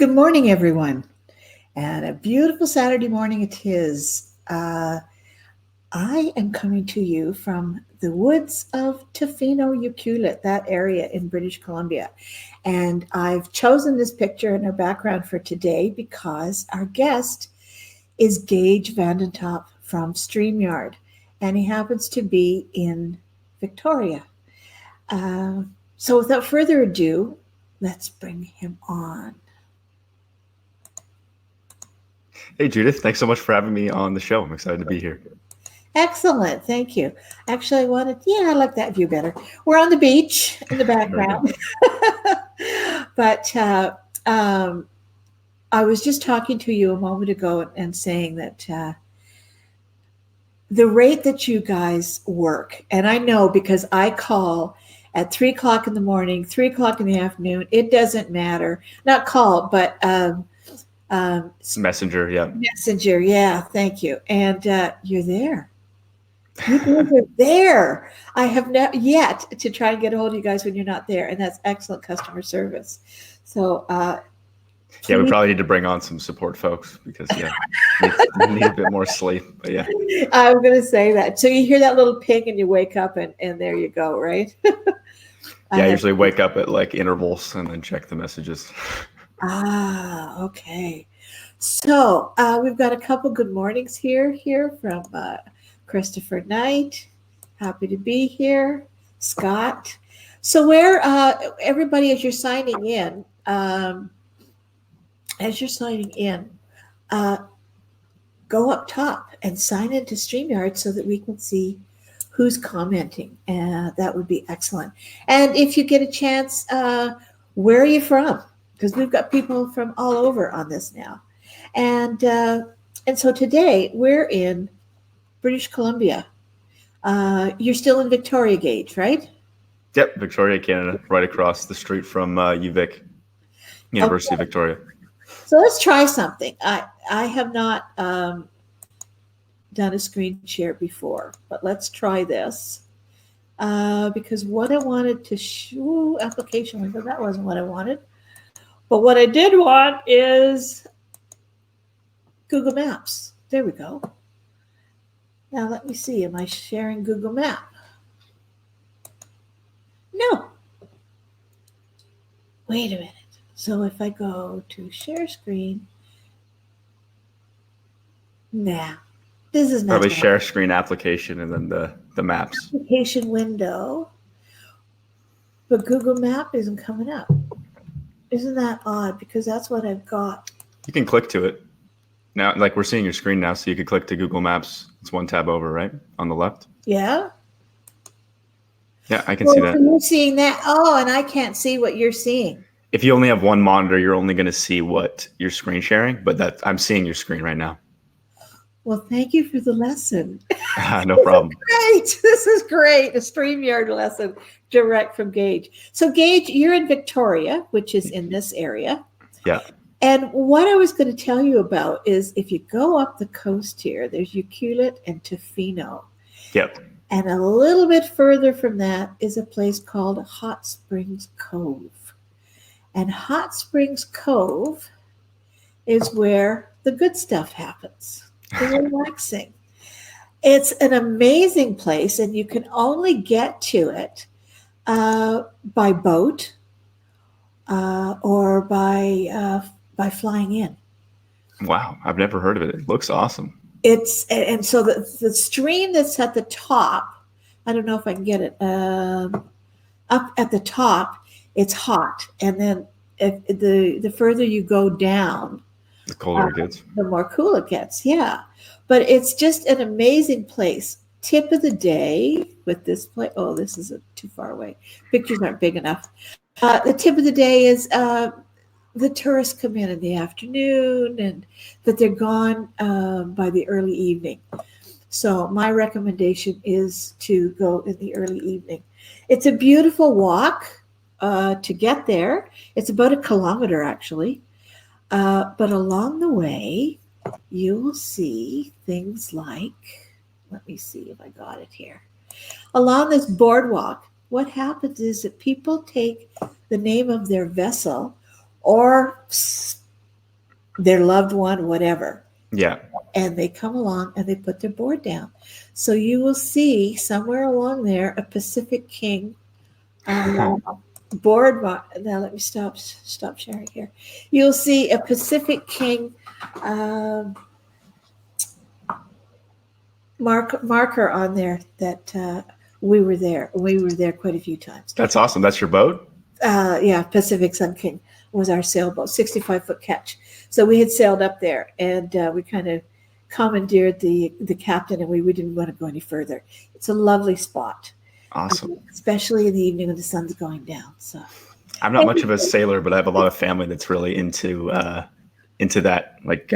Good morning, everyone, and a beautiful Saturday morning it is. I am coming to you from the woods of Tofino, Ucluelet, that area in British Columbia. And I've chosen this picture in our background for today because our guest is Geige Vandentop from StreamYard, and he happens to be in Victoria. So without further ado, let's bring him on. Hey, Judith, thanks so much for having me on the show. I'm excited to be here. Excellent. Thank you. Actually, I like that view better. We're on the beach in the background. But I was just talking to you a moment ago and saying that the rate that you guys work, and I know because I call at 3 o'clock in the morning, 3 o'clock in the afternoon, it doesn't matter. Not call, but Messenger, yeah. Messenger, yeah, thank you. And you're there. You guys are there. I have not yet to try and get a hold of you guys when you're not there, and that's excellent customer service. So, yeah, we probably need to bring on some support folks because we need a bit more sleep. But yeah, I'm going to say that. So you hear that little ping and you wake up, and there you go, right? I usually wake up at like intervals and then check the messages. Okay. So we've got a couple good mornings here from Christopher Knight. Happy to be here. Scott. So where everybody, as you're signing in, go up top and sign into StreamYard so that we can see who's commenting. That would be excellent. And if you get a chance, where are you from? Because we've got people from all over on this now. And so today we're in British Columbia. You're still in Victoria, Geige, right? Yep, Victoria, Canada, right across the street from UVic, University of Victoria. So let's try something. I have not done a screen share before, but let's try this. Because what I wanted to show, application window, that wasn't what I wanted. But what I did want is Google Maps. There we go. Now let me see. Am I sharing Google Map? No. Wait a minute. So if I go to share screen, nah, this is not probably share screen application and then the maps. Application window, but Google Map isn't coming up. Isn't that odd? Because that's what I've got. You can click to it. Now, like we're seeing your screen now, so you could click to Google Maps. It's one tab over, right? On the left. Yeah? Yeah, I can see that. So you're seeing that? Oh, and I can't see what you're seeing. If you only have one monitor, you're only going to see what you're screen sharing, but I'm seeing your screen right now. Well, thank you for the lesson. No problem. This is great. A StreamYard lesson direct from Geige. So Geige, you're in Victoria, which is in this area. Yeah. And what I was going to tell you about is if you go up the coast here, there's Ucluelet and Tofino. Yep. And a little bit further from that is a place called Hot Springs Cove. And Hot Springs Cove is where the good stuff happens. The relaxing. It's an amazing place, and you can only get to it by boat or by flying in. Wow, I've never heard of it. It looks awesome. And so the stream that's at the top, I don't know if I can get it up at the top. It's hot, and then if the further you go down, the colder it gets. The more cool it gets, yeah. But it's just an amazing place. Tip of the day with this place. Oh, this is too far away. Pictures aren't big enough. The tip of the day is the tourists come in the afternoon, and that they're gone by the early evening. So my recommendation is to go in the early evening. It's a beautiful walk to get there. It's about 1 kilometer, actually. But along the way, you will see things like, let me see if I got it here. Along this boardwalk, what happens is that people take the name of their vessel or their loved one, whatever. Yeah. And they come along and they put their board down. So you will see somewhere along there a Pacific King board. Now let me stop sharing here. You'll see a Pacific King marker on there that we were there. We were there quite a few times. That's awesome. That's your boat? Yeah, Pacific Sun King was our sailboat, 65-foot catch. So we had sailed up there, and we kind of commandeered the captain, and we didn't want to go any further. It's a lovely spot. Awesome. Especially in the evening when the sun's going down. So I'm not much of a sailor, but I have a lot of family that's really into that. Like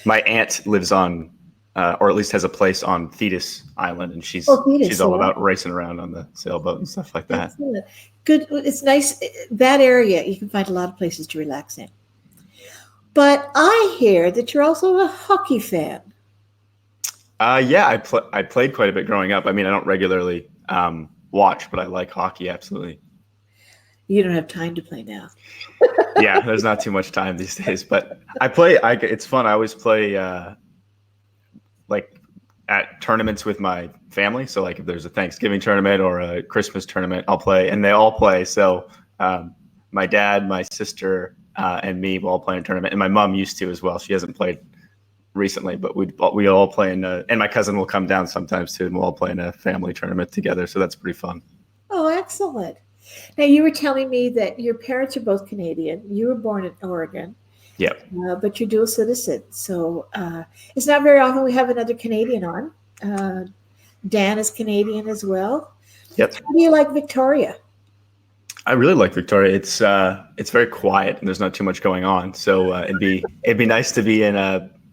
my aunt lives on, or at least has a place on Thetis Island, and she's all about racing around on the sailboat and stuff like that. Excellent. Good. It's nice. That area, you can find a lot of places to relax in. But I hear that you're also a hockey fan. Yeah, I played quite a bit growing up. I mean, I don't regularly watch, but I like hockey, absolutely. You don't have time to play now. Yeah, there's not too much time these days, but I play. It's fun. I always play like at tournaments with my family. So like if there's a Thanksgiving tournament or a Christmas tournament, I'll play, and they all play. So my dad, my sister, and me will all play in a tournament, and my mom used to as well. She hasn't played recently, but we all play in and my cousin will come down sometimes too, and we'll all play in a family tournament together. So that's pretty fun. Oh, excellent. Now you were telling me that your parents are both Canadian. You were born in Oregon. Yep. But you're dual citizen. So it's not very often we have another Canadian on. Dan is Canadian as well. Yep. How do you like Victoria? I really like Victoria. It's very quiet and there's not too much going on. So it'd be nice to be in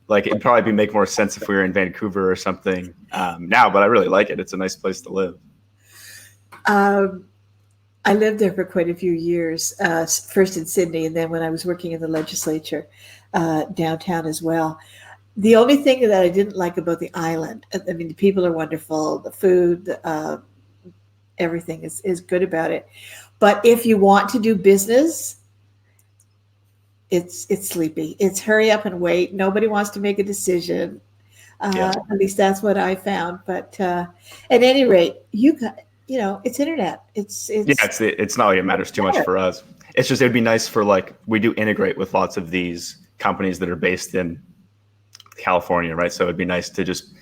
it'd probably make more sense if we were in Vancouver or something now, but I really like it. It's a nice place to live. I lived there for quite a few years, first in Sydney, and then when I was working in the legislature downtown as well. The only thing that I didn't like about the island, I mean, the people are wonderful, the food, everything is good about it. But if you want to do business, it's sleepy. It's hurry up and wait. Nobody wants to make a decision. At least that's what I found. But at any rate, it's internet. It's not like it matters too much for us. It's just, it'd be nice for we do integrate with lots of these companies that are based in California, right? So it'd be nice to just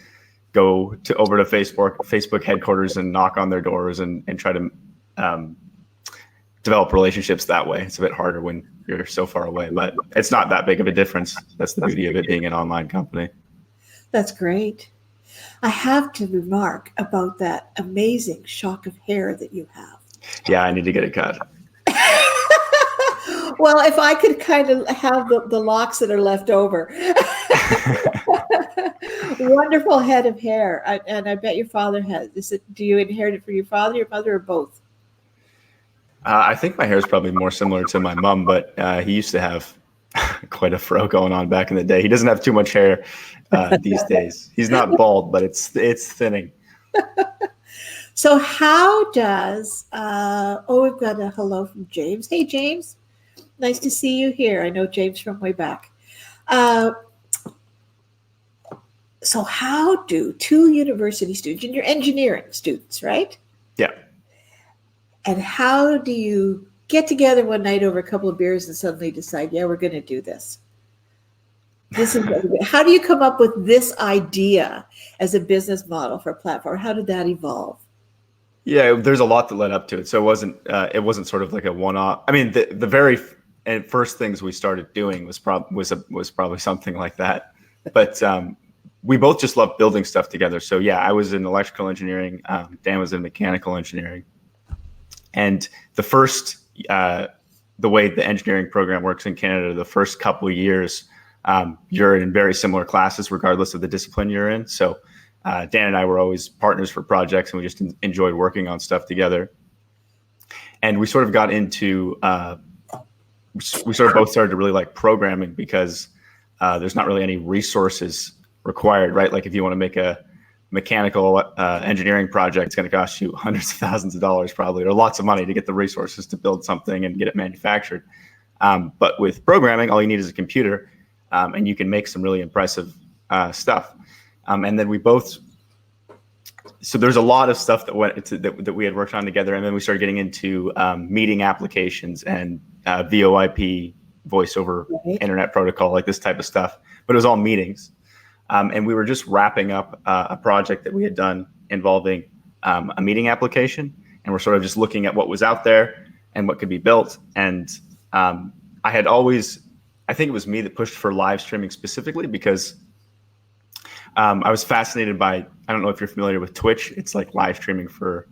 go over to Facebook headquarters and knock on their doors and try to develop relationships that way. It's a bit harder when you're so far away, but it's not that big of a difference. That's the beauty of it being an online company. That's great. I have to remark about that amazing shock of hair that you have. Yeah, I need to get it cut. Well, if I could kind of have the locks that are left over. Wonderful head of hair. And I bet your father has. Do you inherit it from your father, your mother, or both? I think my hair is probably more similar to my mom, but he used to have quite a fro going on back in the day. He doesn't have too much hair these days. He's not bald, but it's thinning. So how does we've got a hello from James. Hey James, nice to see you here. I know James from way back. So how do two university students, and you're engineering students, right? Yeah. And how do you get together one night over a couple of beers and suddenly decide, yeah, we're going to do this? How do you come up with this idea as a business model for a platform? How did that evolve? Yeah, there's a lot that led up to it. So it wasn't sort of like a one-off. I mean, the very first things we started doing was probably something like that. But we both just loved building stuff together. So yeah, I was in electrical engineering. Dan was in mechanical engineering. And the way the engineering program works in Canada, the first couple of years, you're in very similar classes, regardless of the discipline you're in. So Dan and I were always partners for projects, and we just enjoyed working on stuff together. And we sort of got into, we sort of both started to really like programming because there's not really any resources required, right? Like if you want to make a mechanical engineering project, it's going to cost you hundreds of thousands of dollars probably, or lots of money to get the resources to build something and get it manufactured. But with programming, all you need is a computer, and you can make some really impressive stuff. And then we both, so there's a lot of stuff that went into that we had worked on together, and then we started getting into meeting applications and VoIP, voice over internet protocol, like this type of stuff. But it was all meetings, and we were just wrapping up a project that we had done involving a meeting application, and we're sort of just looking at what was out there and what could be built. And I think it was me that pushed for live streaming specifically because I was fascinated by, I don't know if you're familiar with Twitch. It's like live streaming for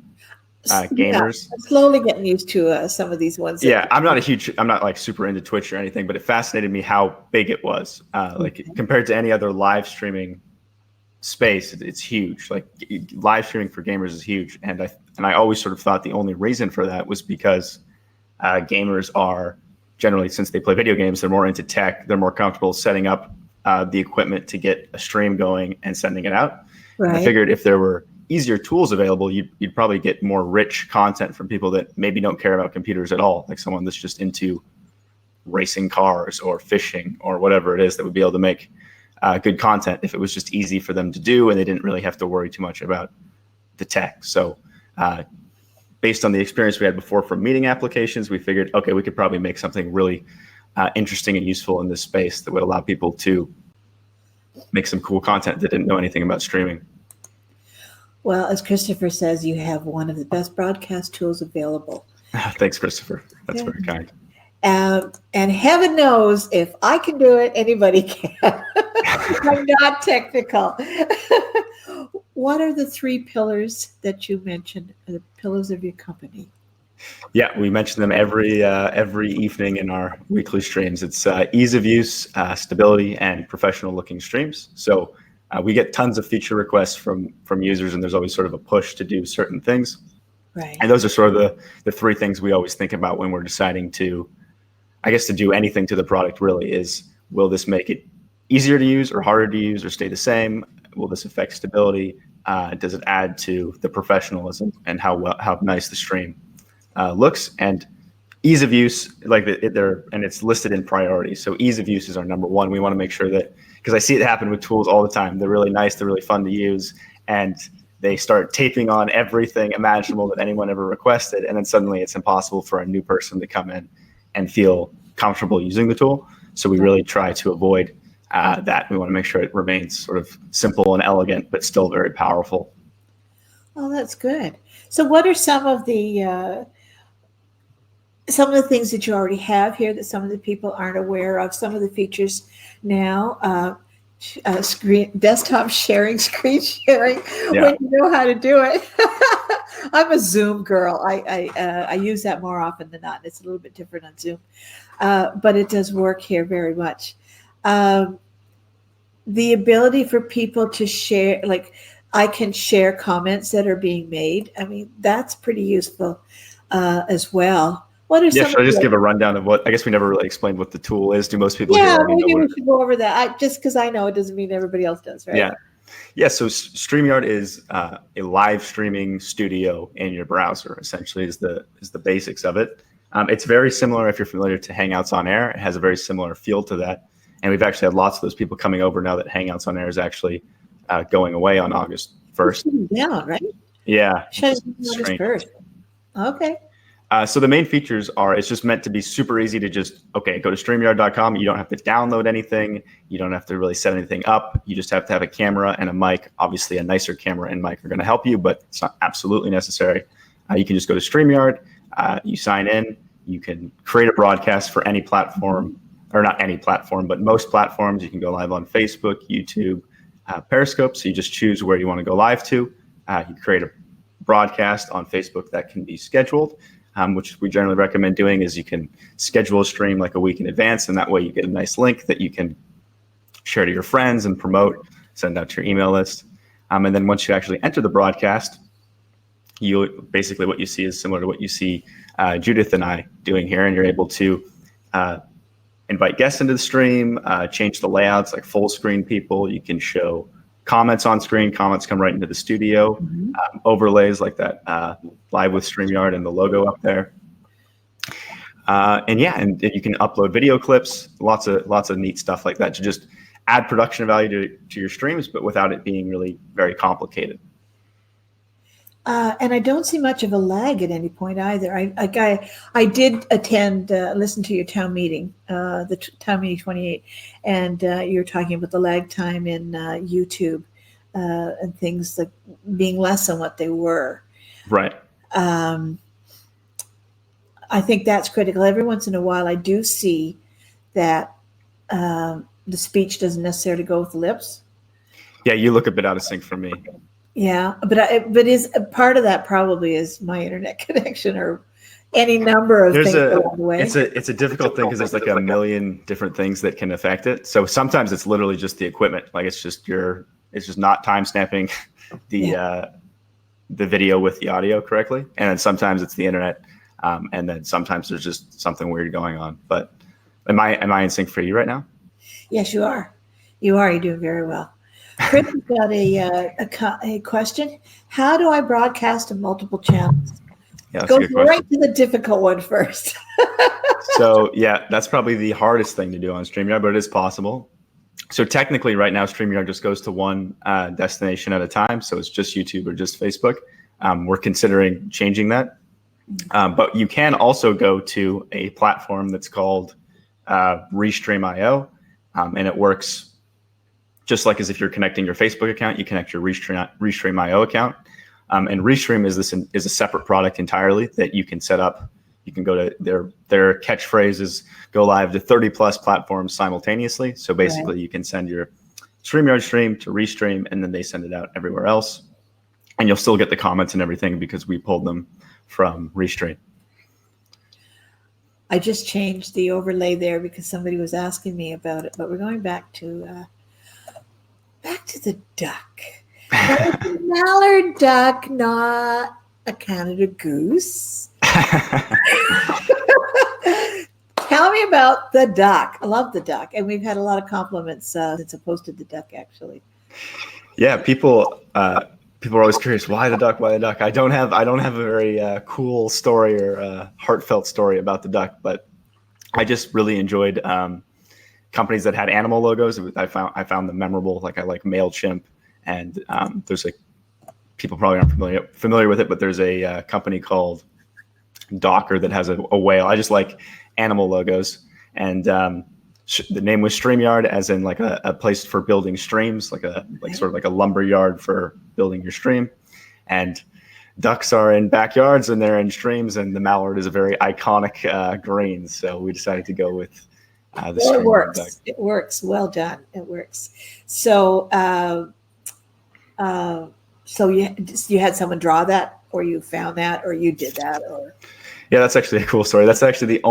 gamers. Yeah, I'm slowly getting used to some of these ones. Yeah, I'm not like super into Twitch or anything, but it fascinated me how big it was. Like compared to any other live streaming space, it's huge. Like live streaming for gamers is huge. And I always sort of thought the only reason for that was because gamers are generally, since they play video games, they're more into tech. They're more comfortable setting up the equipment to get a stream going and sending it out. Right. I figured if there were easier tools available, you'd probably get more rich content from people that maybe don't care about computers at all, like someone that's just into racing cars or fishing or whatever it is, that would be able to make good content if it was just easy for them to do and they didn't really have to worry too much about the tech. So based on the experience we had before from meeting applications, we figured, okay, we could probably make something really interesting and useful in this space that would allow people to make some cool content that didn't know anything about streaming. Well, as Christopher says, you have one of the best broadcast tools available. Thanks, Christopher. That's very kind. And heaven knows if I can do it, anybody can. I'm not technical. What are the 3 pillars that you mentioned, the pillars of your company? Yeah, we mention them every evening in our weekly streams. It's ease of use, stability, and professional looking streams. So we get tons of feature requests from users, and there's always sort of a push to do certain things. Right. And those are sort of the 3 things we always think about when we're deciding to, I guess, to do anything to the product. Really, is will this make it easier to use or harder to use or stay the same? Will this affect stability? Does it add to the professionalism and how nice the stream looks? And ease of use, like and it's listed in priority. So ease of use is our number one. We want to make sure that, because I see it happen with tools all the time. They're really nice, they're really fun to use, and they start taping on everything imaginable that anyone ever requested, and then suddenly it's impossible for a new person to come in and feel comfortable using the tool. So we really try to avoid that. We want to make sure it remains sort of simple and elegant, but still very powerful. Oh, that's good. So what are some of the things that you already have here that some of the people aren't aware of? Some of the features now, desktop sharing, screen sharing, when you know how to do it. I'm a Zoom girl. I use that more often than not. It's a little bit different on Zoom, but it does work here very much. The ability for people to share, like I can share comments that are being made. I mean, that's pretty useful as well. What are some? Should I just give a rundown of what? I guess we never really explained what the tool is. Do most people? Yeah, maybe we should go over that. Just because I know it doesn't mean everybody else does, right? Yeah. So StreamYard is a live streaming studio in your browser. Essentially, is the basics of it. It's very similar if you're familiar to Hangouts on Air. It has a very similar feel to that, and we've actually had lots of those people coming over now that Hangouts on Air is actually going away on August 1st. Yeah, right. Yeah. August 1st. Okay. So the main features are, it's just meant to be super easy to just, go to StreamYard.com. You don't have to download anything. You don't have to really set anything up. You just have to have a camera and a mic. Obviously, a nicer camera and mic are going to help you, but it's not absolutely necessary. You can just go to StreamYard. You sign in. You can create a broadcast for any platform, or not any platform, but most platforms. You can go live on Facebook, YouTube, Periscope. So you just choose where you want to go live to. You create a broadcast on Facebook that can be scheduled. Which we generally recommend doing is you can schedule a stream like a week in advance, and that way you get a nice link that you can share to your friends and promote, send out to your email list. And then once you actually enter the broadcast, basically what you see is similar to what you see Judith and I doing here, and you're able to invite guests into the stream, change the layouts like full screen people. You can show comments on screen. Comments come right into the studio. Overlays like that live with StreamYard and the logo up there. And yeah, and you can upload video clips, lots of neat stuff like that to just add production value to your streams, but without it being really very complicated. And I don't see much of a lag at any point either. I did attend, listen to your town meeting, the town meeting 28, and you were talking about the lag time in YouTube and things like being less than what they were. Right. I think that's critical. Every once in a while, I do see that the speech doesn't necessarily go with the lips. Yeah, you look a bit out of sync for me. Yeah, but is part of that probably is my internet connection or any number of things along the way. It's a difficult thing because there's like a million different things that can affect it. So sometimes it's literally just the equipment, like it's just not time stamping the video with the audio correctly, and then sometimes it's the internet, and then sometimes there's just something weird going on. But am I in sync for you right now? Yes, you are. You're doing very well. Chris has got a question. How do I broadcast to multiple channels? Yeah, that's Go a good question. right to the difficult one first. So yeah, that's probably the hardest thing to do on StreamYard, but it is possible. So technically right now, StreamYard just goes to one destination at a time. So it's just YouTube or just Facebook. We're considering changing that. But you can also go to a platform that's called Restream.io, and it works just like as if you're connecting your Facebook account, you connect your Restream.io account. And Restream is a separate product entirely that you can set up. You can go to their catchphrase is go live to 30 plus platforms simultaneously. So basically you can send your StreamYard stream to Restream, and then they send it out everywhere else. And you'll still get the comments and everything because we pulled them from Restream. I just changed the overlay there because somebody was asking me about it, but we're going back to the duck. It's a mallard duck, not a Canada goose. Tell me about the duck. I love the duck, and we've had a lot of compliments since I posted the duck. Actually, yeah, people are always curious why the duck. Why the duck? I don't have a very cool story or heartfelt story about the duck, but I just really enjoyed companies that had animal logos. I found them memorable. Like I like MailChimp, and there's people probably aren't familiar with it, but there's a company called Docker that has a whale. I just like animal logos, and the name was StreamYard, as in like a place for building streams, sort of like a lumber yard for building your stream. And ducks are in backyards and they're in streams, and the mallard is a very iconic green. So we decided to go with the StreamYard it works. duck. It works. Well done. It works. So, so you had someone draw that, or you found that, or you did that, or? Yeah, that's actually a cool story. That's actually the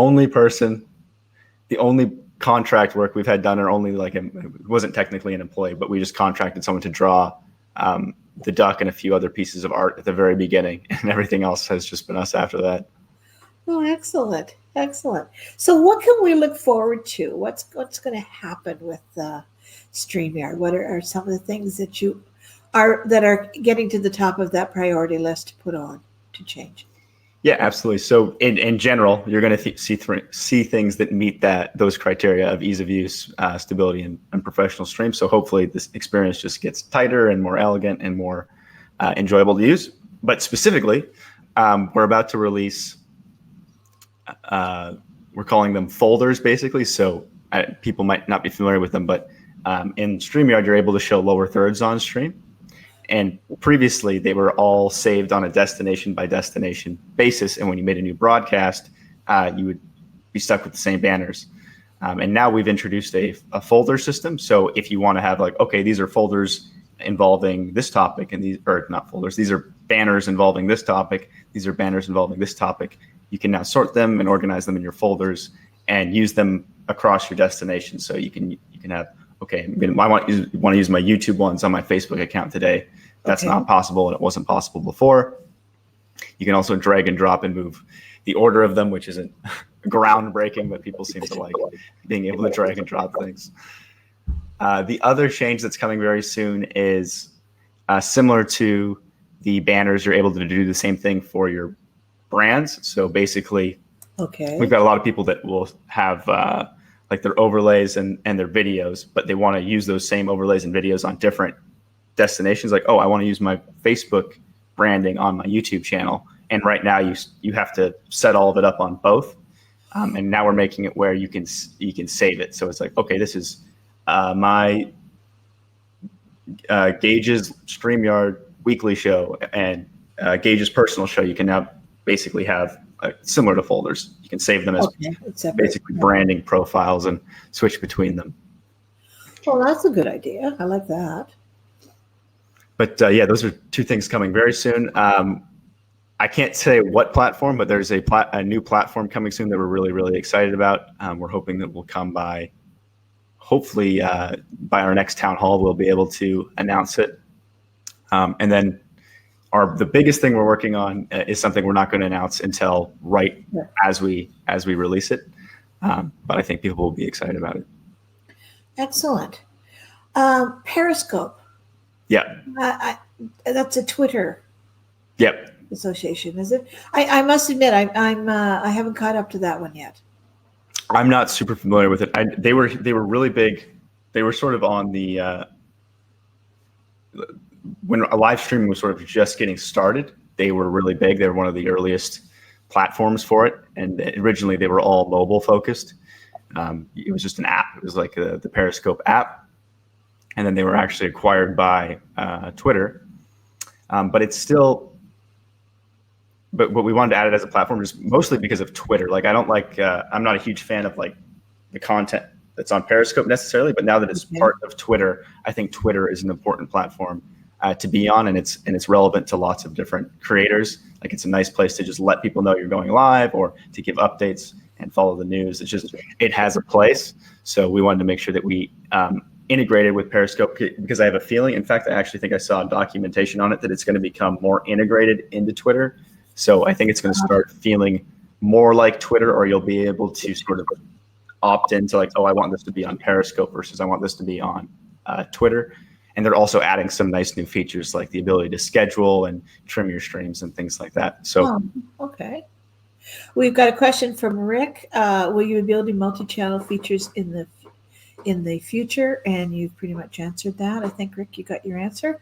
only contract work we've had done, or only it wasn't technically an employee, but we just contracted someone to draw the duck and a few other pieces of art at the very beginning, and everything else has just been us after that. Oh, excellent. Excellent. So what can we look forward to? What's going to happen with StreamYard? What are some of the things that are getting to the top of that priority list to put on to change? Yeah, absolutely. So in general, you're going to see things that meet those criteria of ease of use, stability, and professional stream. So hopefully this experience just gets tighter and more elegant and more enjoyable to use. But specifically, we're about to release, we're calling them folders, basically. So people might not be familiar with them, but in StreamYard, you're able to show lower thirds on stream. And previously, they were all saved on a destination by destination basis. And when you made a new broadcast, you would be stuck with the same banners. And now we've introduced a folder system. So if you want to have these are folders involving this topic, and these are not folders, these are banners involving this topic. These are banners involving this topic. You can now sort them and organize them in your folders and use them across your destination. So you can have, I want to use my YouTube ones on my Facebook account today. That's not possible, and it wasn't possible before. You can also drag and drop and move the order of them, which isn't groundbreaking, but people seem to like being able to drag and drop things. The other change that's coming very soon is similar to the banners. You're able to do the same thing for your brands. So basically, Okay. We've got a lot of people that will have like their overlays and their videos, but they want to use those same overlays and videos on different destinations. Like, oh, I want to use my Facebook branding on my YouTube channel. And right now you have to set all of it up on both. And now we're making it where you can save it. So it's like, okay, this is my Geige's StreamYard weekly show and Geige's personal show. You can now basically have similar to folders. You can save them as basically branding profiles and switch between them. Well, that's a good idea. I like that. But yeah, those are two things coming very soon. I can't say what platform, but there's a new platform coming soon that we're really, really excited about. We're hoping that will come by, hopefully by our next town hall, we'll be able to announce it. And then the biggest thing we're working on is something we're not going to announce until as we release it. But I think people will be excited about it. Excellent. Periscope. Yeah. That's a Twitter. Yep. Association, is it? I must admit, I haven't caught up to that one yet. I'm not super familiar with it. They were really big. They were sort of on the when live streaming was sort of just getting started. They were really big. They were one of the earliest platforms for it, and originally they were all mobile focused. It was just an app. It was like the Periscope app, and then they were actually acquired by Twitter. But it's still. But we wanted to add it as a platform just mostly because of Twitter. Like I'm not a huge fan of like the content that's on Periscope necessarily, but now that it's part of Twitter, I think Twitter is an important platform to be on, and it's relevant to lots of different creators. Like it's a nice place to just let people know you're going live or to give updates and follow the news. It has a place. So we wanted to make sure that we integrated with Periscope because I have a feeling, in fact, I actually think I saw documentation on it that it's going to become more integrated into Twitter. So I think it's going to start feeling more like Twitter, or you'll be able to sort of opt into like, oh, I want this to be on Periscope versus I want this to be on Twitter. And they're also adding some nice new features like the ability to schedule and trim your streams and things like that. So, okay. We've got a question from Rick. Will you be building multi-channel features in the future? And you've pretty much answered that. I think, Rick, you got your answer.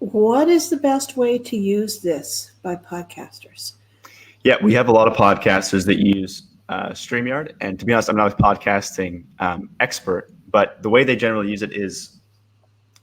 What is the best way to use this by podcasters? Yeah, we have a lot of podcasters that use StreamYard. And to be honest, I'm not a podcasting expert, but the way they generally use it is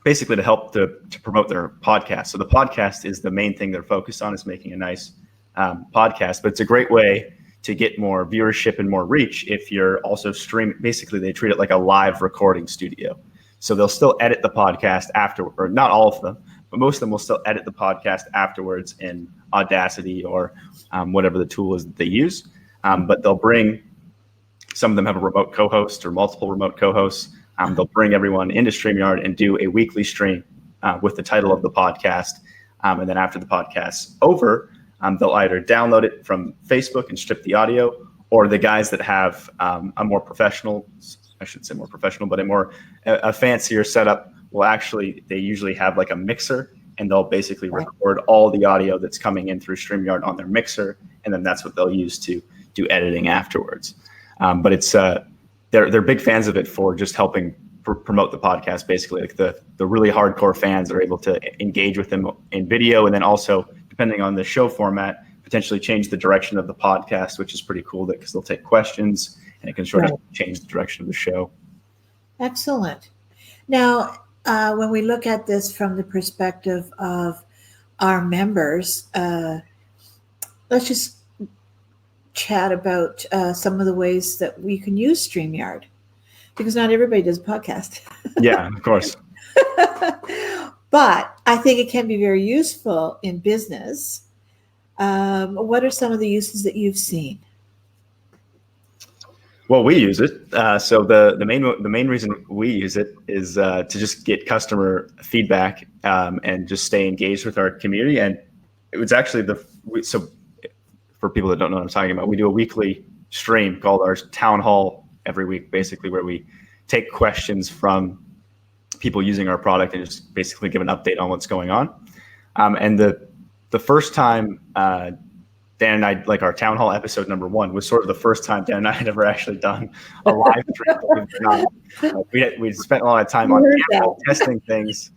basically to help to promote their podcast. So the podcast is the main thing they're focused on, is making a nice podcast. But it's a great way to get more viewership and more reach if you're also streaming. Basically, they treat it like a live recording studio. So they'll still edit the podcast after, or not all of them, but most of them will still edit the podcast afterwards in Audacity or whatever the tool is that they use. But they'll bring, some of them have a remote co-host or multiple remote co-hosts. They'll bring everyone into StreamYard and do a weekly stream with the title of the podcast. And then after the podcast's over, they'll either download it from Facebook and strip the audio, or the guys that have a more professional, I shouldn't say more professional, but a fancier setup they usually have like a mixer, and they'll basically record all the audio that's coming in through StreamYard on their mixer, and then that's what they'll use to do editing afterwards. But it's they're big fans of it for just helping promote the podcast. Basically, like the really hardcore fans are able to engage with them in video, and then also, depending on the show format, potentially change the direction of the podcast, which is pretty cool because they'll take questions and it can sort of change the direction of the show. Excellent. Now, when we look at this from the perspective of our members, let's just chat about some of the ways that we can use StreamYard, because not everybody does a podcast. Yeah, of course. But I think it can be very useful in business. What are some of the uses that you've seen? Well, we use it. So the main reason we use it is to just get customer feedback and just stay engaged with our community. And it was actually so for people that don't know what I'm talking about, we do a weekly stream called our town hall every week, basically, where we take questions from people using our product and just basically give an update on what's going on. And the first time Dan and I, like our town hall episode #1 was sort of the first time Dan and I had ever actually done a live stream. Believe it or not. We'd spent a lot of time on camera testing things,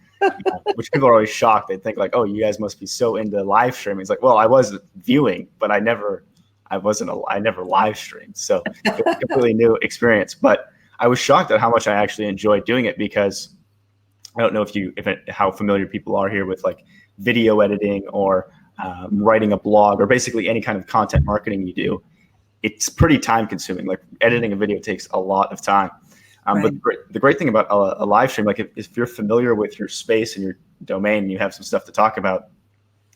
which people are always shocked. They think like, oh, you guys must be so into live streaming. It's like, well, I was viewing, but I never live streamed. So it was a completely new experience. But I was shocked at how much I actually enjoyed doing it, because I don't know how familiar people are here with like video editing or writing a blog or basically any kind of content marketing you do. It's pretty time consuming. Like editing a video takes a lot of time. But the great thing about a live stream, like if you're familiar with your space and your domain and you have some stuff to talk about,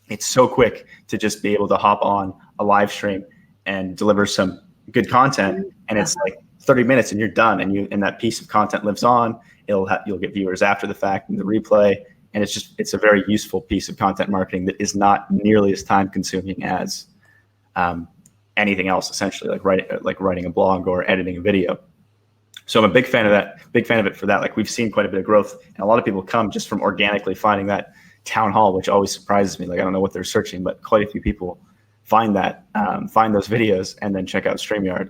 it's so quick to just be able to hop on a live stream and deliver some good content. And it's like 30 minutes and you're done, and that piece of content lives on. You'll get viewers after the fact and the replay. And it's a very useful piece of content marketing that is not nearly as time consuming as anything else, essentially, like writing a blog or editing a video. So I'm a big fan of it for that. Like we've seen quite a bit of growth, and a lot of people come just from organically finding that town hall, which always surprises me. Like I don't know what they're searching, but quite a few people find those videos and then check out StreamYard.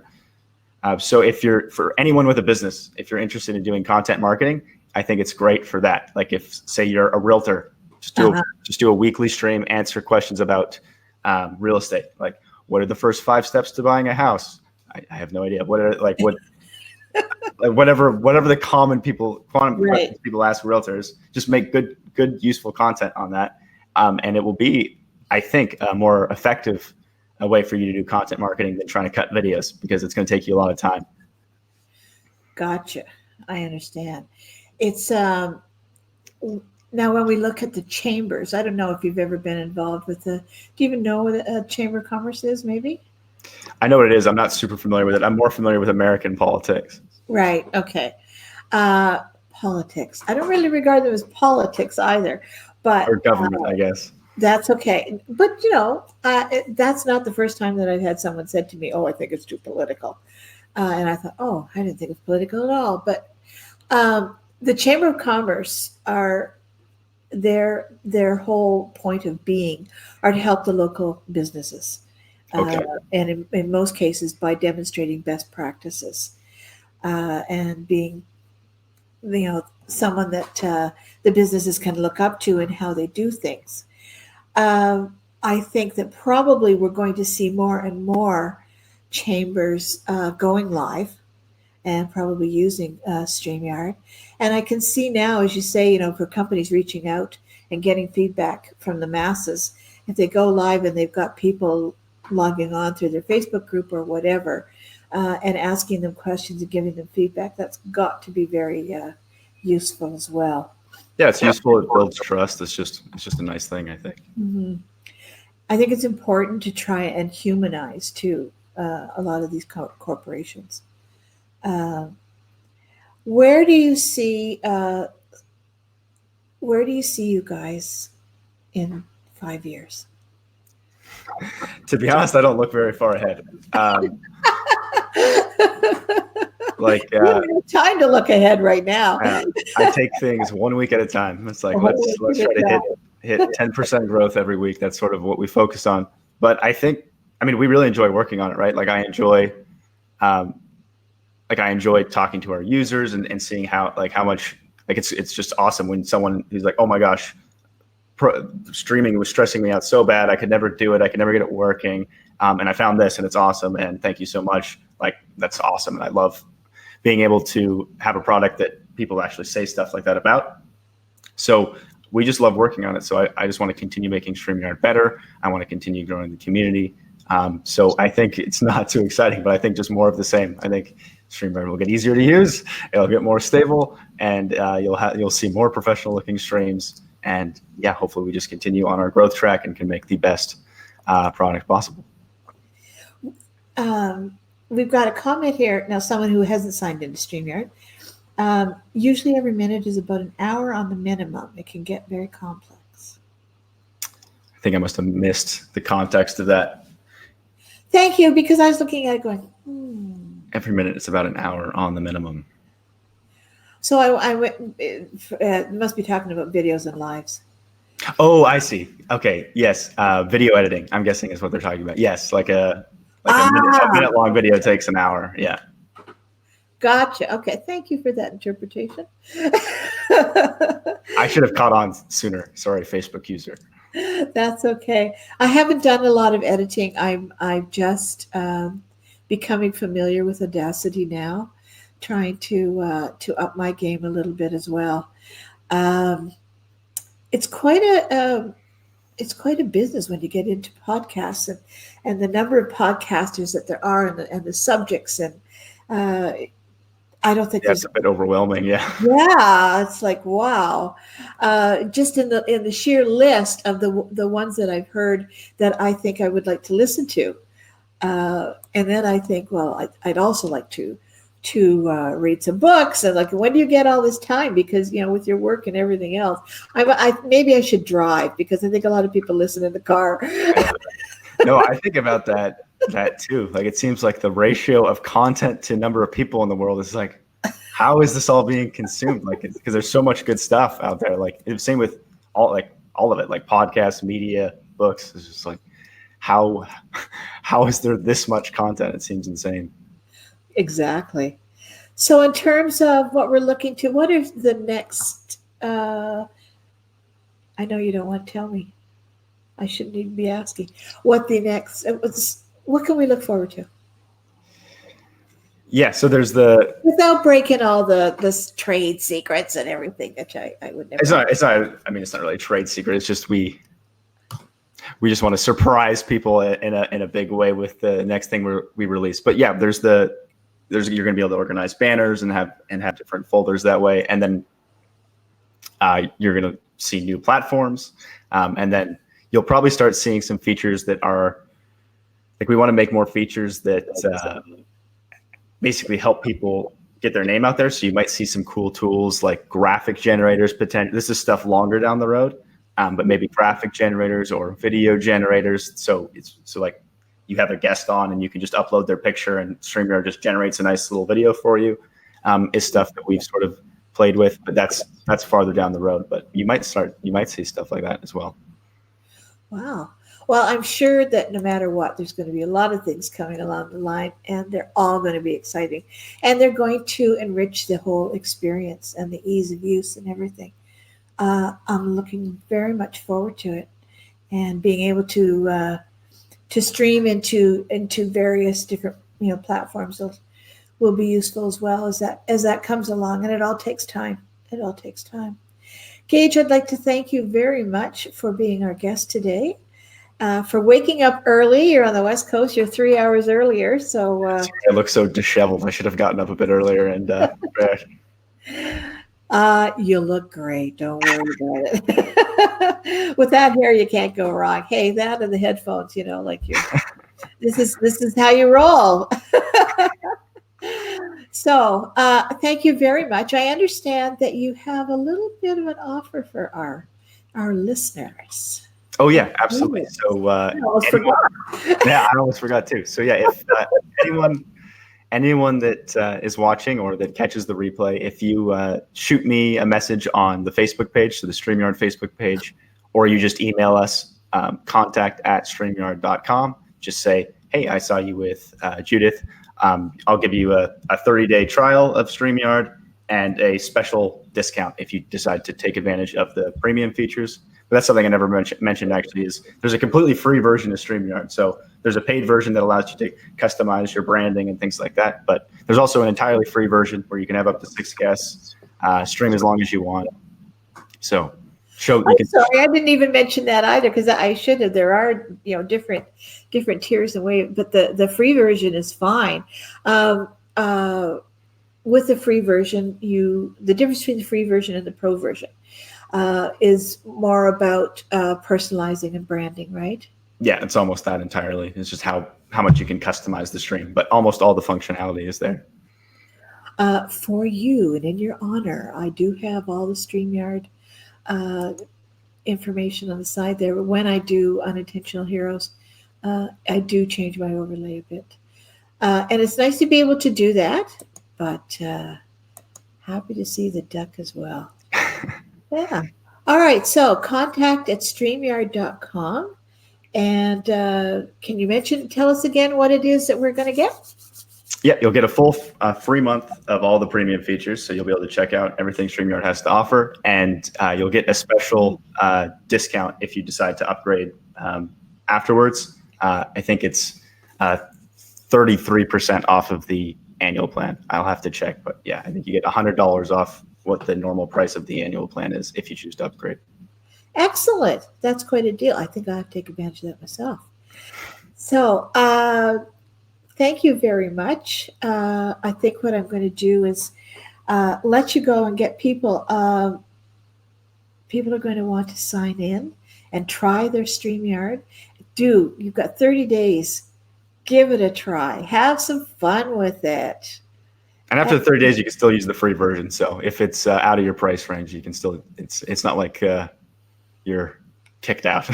So for anyone with a business, if you're interested in doing content marketing, I think it's great for that. Like if, say, you're a realtor, just do a weekly stream, answer questions about real estate. Like, what are the first 5 steps to buying a house? I have no idea. Whatever the common questions people ask realtors, just make good, useful content on that. And it will be, I think, a more effective way for you to do content marketing than trying to cut videos, because it's going to take you a lot of time. Gotcha. I understand. It's now when we look at the chambers, I don't know if you've ever been involved with do you even know what a chamber of commerce is, maybe? I know what it is. I'm not super familiar with it. I'm more familiar with American politics. Right. Okay. Politics. I don't really regard them as politics either, but or government, I guess. That's okay. But that's not the first time that I've had someone said to me, "Oh, I think it's too political," and I thought, "Oh, I didn't think it's political at all." But the Chamber of Commerce are their whole point of being are to help the local businesses, and in most cases by demonstrating best practices and being, someone that the businesses can look up to in how they do things. I think that probably we're going to see more and more chambers going live and probably using StreamYard. And I can see now, as you say, for companies reaching out and getting feedback from the masses, if they go live and they've got people logging on through their Facebook group or whatever, and asking them questions and giving them feedback, that's got to be very useful as well. Yeah, it's useful. It builds trust. It's just a nice thing, I think. Mm-hmm. I think it's important to try and humanize too a lot of these corporations. Where do you see you guys in 5 years? To be honest, I don't look very far ahead. You don't have time to look ahead right now. I take things 1 week at a time. It's like let's try to hit 10% growth every week. That's sort of what we focus on. But we really enjoy working on it, right? Like I enjoy talking to our users and seeing how much it's just awesome when someone who's like, oh my gosh, streaming was stressing me out so bad. I could never do it. I could never get it working. And I found this and it's awesome. And thank you so much. Like, that's awesome. And I love being able to have a product that people actually say stuff like that about. So we just love working on it. So I just want to continue making StreamYard better. I want to continue growing the community. So I think it's not too exciting, but I think just more of the same. I think StreamYard will get easier to use. It'll get more stable, and you'll see more professional looking streams. And yeah, hopefully we just continue on our growth track and can make the best product possible. We've got a comment here now. Someone who hasn't signed into StreamYard. Usually every minute is about an hour on the minimum. It can get very complex. I think I must have missed the context of that. Thank you, because I was looking at it going, Every minute it's about an hour on the minimum. So I went, must be talking about videos and lives. Oh, I see. Okay. Yes. Video editing, I'm guessing, is what they're talking about. Yes. A Ah, minute long video takes an hour. Yeah. gotcha. Okay, thank you for that interpretation. I should have caught on sooner. Sorry, Facebook user. That's okay. I haven't done a lot of editing. I'm just becoming familiar with Audacity now, trying to up my game a little bit as well. Um, it's quite it's quite a business when you get into podcasts, and the number of podcasters that there are, and the subjects, and uh, I don't think Yeah, there's. it's a bit overwhelming. Yeah. Yeah, it's like wow. Just in the sheer list of the ones that I've heard that I think I would like to listen to, and then I think, well, I'd also like to read some books. And like, when do you get all this time? Because with your work and everything else, maybe I should drive, because I think a lot of people listen in the car. No, I think about that too. Like, it seems like the ratio of content to number of people in the world is like, how is this all being consumed? Like, because there's so much good stuff out there. Like, same with all of it, like podcasts, media, books. It's just like, how is there this much content? It seems insane. Exactly. So, in terms of what we're looking to, what is the next? I know you don't want to tell me. I shouldn't even be asking. What the next? What can we look forward to? Yeah. So there's the. Without breaking all the trade secrets and everything, which I would never. It's not. It's not. I mean, it's not really a trade secret. It's just we just want to surprise people in a big way with the next thing we release. But yeah, you're going to be able to organize banners and have different folders that way, and then you're going to see new platforms, and then you'll probably start seeing some features that are like, we want to make more features that basically help people get their name out there. So you might see some cool tools like graphic generators. This is stuff longer down the road, but maybe graphic generators or video generators. So like, you have a guest on and you can just upload their picture and StreamYard just generates a nice little video for you. Is stuff that we've sort of played with, but that's farther down the road. But you might see stuff like that as well. Wow. Well, I'm sure that no matter what, there's going to be a lot of things coming along the line, and they're all going to be exciting, and they're going to enrich the whole experience and the ease of use and everything. I'm looking very much forward to it, and being able to stream into various different platforms will be useful as well, as that comes along, and it all takes time. It all takes time. Geige, I'd like to thank you very much for being our guest today, for waking up early. You're on the West Coast. You're 3 hours earlier. So I look so disheveled. I should have gotten up a bit earlier and you look great. Don't worry about it. With that hair, you can't go wrong. Hey, that and the headphones, like this is how you roll. So, thank you very much. I understand that you have a little bit of an offer for our listeners. Oh yeah, absolutely. So I almost forgot too. So yeah, if anyone that is watching or that catches the replay, if you shoot me a message on the Facebook page, so the StreamYard Facebook page, or you just email us, contact@streamyard.com, just say, hey, I saw you with Judith. I'll give you a 30-day trial of StreamYard and a special discount if you decide to take advantage of the premium features. But that's something I never mentioned actually, is there's a completely free version of StreamYard. So there's a paid version that allows you to customize your branding and things like that. But there's also an entirely free version where you can have up to 6 guests, stream as long as you want. So sorry, I didn't even mention that either, because I should have. There are different tiers and ways, but the free version is fine. With the free version, the difference between the free version and the pro version is more about personalizing and branding, right? Yeah, it's almost that entirely. It's just how much you can customize the stream, but almost all the functionality is there. For you and in your honor, I do have all the StreamYard information on the side there. But when I do Unintentional Heroes, I do change my overlay a bit. And it's nice to be able to do that, but happy to see the duck as well. Yeah. All right, so contact at StreamYard.com. And can you tell us again what it is that we're going to get? Yeah, you'll get a full free month of all the premium features. So you'll be able to check out everything StreamYard has to offer. And you'll get a special discount if you decide to upgrade afterwards. I think it's 33% off of the annual plan. I'll have to check. But yeah, I think you get $100 off what the normal price of the annual plan is if you choose to upgrade. Excellent. That's quite a deal. I think I'll have to take advantage of that myself. So thank you very much. I think what I'm going to do is let you go and get people. People are going to want to sign in and try their StreamYard. You've got 30 days. Give it a try. Have some fun with it. And after the 30 days, you can still use the free version. So if it's out of your price range, you can still. It's not like you're kicked out.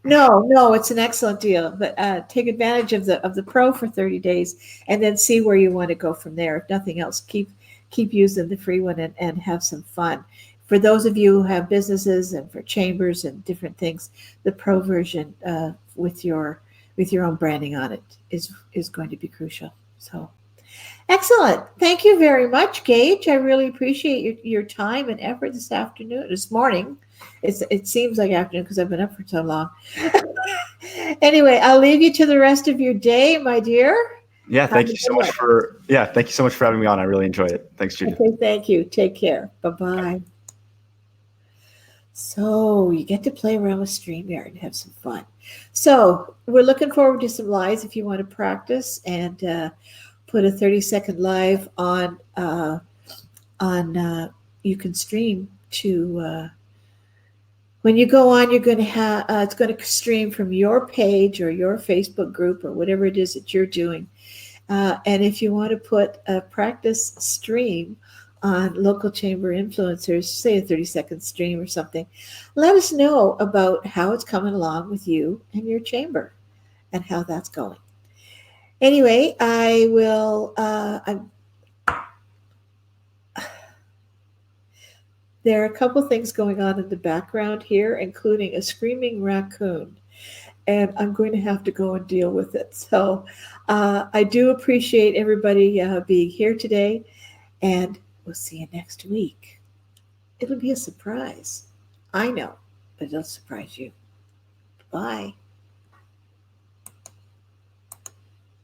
No, it's an excellent deal. But take advantage of the Pro for 30 days, and then see where you want to go from there. If nothing else, keep using the free one and have some fun. For those of you who have businesses and for chambers and different things, the Pro version with your own branding on it is going to be crucial. So. Excellent. Thank you very much, Geige. I really appreciate your time and effort this morning. It seems like afternoon because I've been up for so long. Anyway, I'll leave you to the rest of your day, my dear. Yeah, thank you so much for having me on. I really enjoyed it. Thanks, Judith. Okay, thank you. Take care. Bye-bye. So you get to play around with StreamYard and have some fun. So we're looking forward to some lives if you want to practice and put a 30-second live on you can stream to when you go on, you're going to have it's going to stream from your page or your Facebook group or whatever it is that you're doing. And if you want to put a practice stream on local chamber influencers, say a 30-second stream or something, let us know about how it's coming along with you and your chamber and how that's going. Anyway, I will. There are a couple things going on in the background here, including a screaming raccoon, and I'm going to have to go and deal with it. So I do appreciate everybody being here today, and we'll see you next week. It'll be a surprise. I know, but it'll surprise you. Bye.